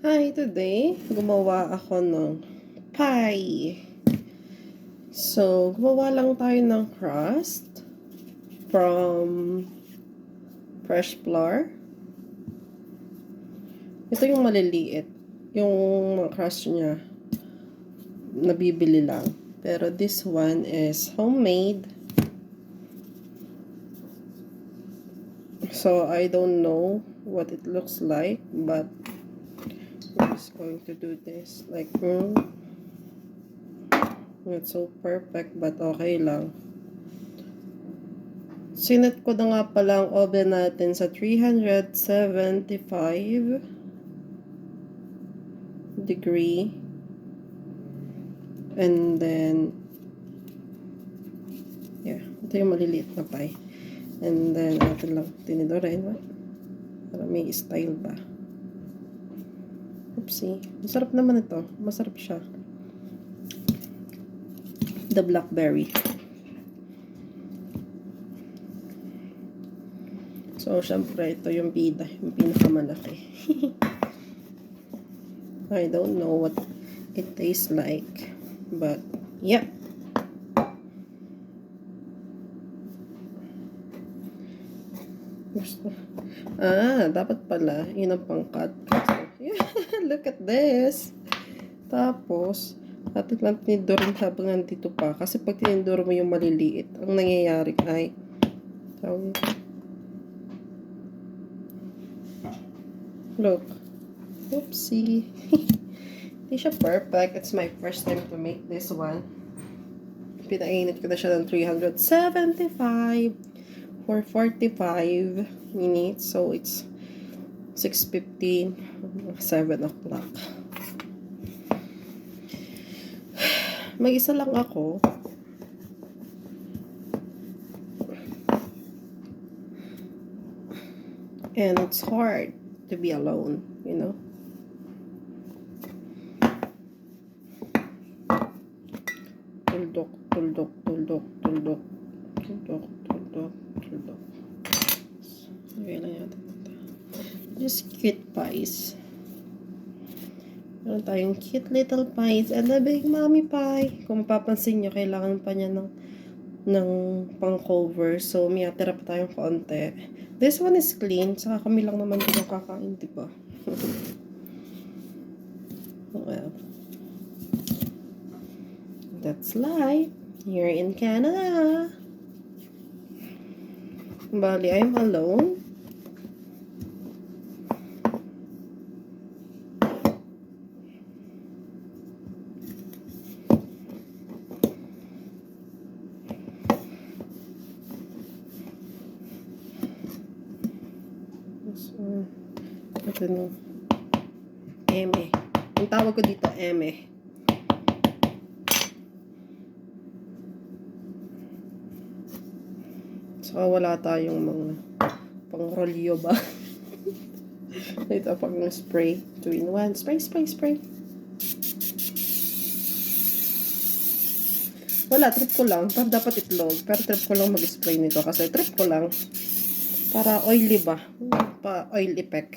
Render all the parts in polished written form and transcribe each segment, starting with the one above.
Hi, today, gumawa ako ng pie. So, gumawa lang tayo ng crust from fresh flour. Ito yung maliliit. Yung mga crust niya, nabibili lang. Pero this one is homemade. So, I don't know what it looks like, but I'm just going to do this. Like, not so perfect, but okay lang. Sinet ko na nga pala ang oven natin sa 375 degree. And then, yeah, ito yung maliliit na pie. And then, atin lang tinidorin. Para may style ba. Oopsie. Masarap naman ito. Masarap siya. The blackberry. So, syempre, ito yung bida. Yung pinakamalaki. I don't know what it tastes like. But, yep. Dapat pala. Yun ang pangkat. Look at this. Tapos, atin lang tinidorin habang nandito pa. Kasi pag tinidor mo yung maliliit, ang nangyayari ay, look. Oopsie. Hindi siya perfect. It's my first time to make this one. Pinainit ko na siya ng 375 for 45 minutes. So, it's 6:15, 7 o'clock. Mag-isa lang ako. And it's hard to be alone, you know. Tuldok, tuldok, tuldok, tuldok, tuldok, tuldok, tuldok. Okay lang natin ito. Just cute pies. Meron tayong cute little pies and a big mommy pie. Kung mapapansin nyo, kailangan pa niya ng pang-cover. So, may atira pa tayong konti. This one is clean. Saka kami lang naman dito kakain, diba? Well, that's life here in Canada. Bali, I'm alone. So, ito no. Eme. Ang tawag ko dito, eme. So, wala tayong mga pang-rolyo ba? Ito pang spray. 2-in-1. Spray, spray, spray. Wala, trip ko lang. Pero dapat itlog. Pero trip ko lang mag-spray nito. Kasi trip ko lang. Para oily ba? Pa-oil effect.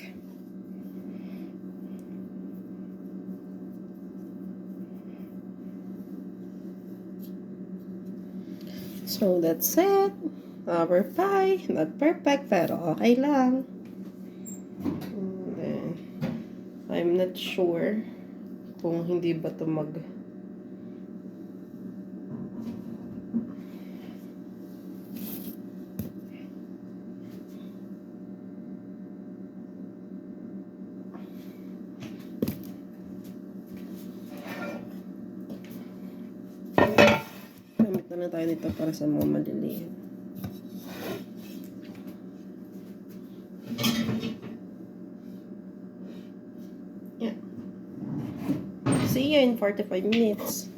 So, that's it. Our pie. Not perfect, pero okay lang. And then, I'm not sure kung hindi ba ito gamit na lang tayo nito para sa mga maliliit. Yeah. See you in 45 minutes.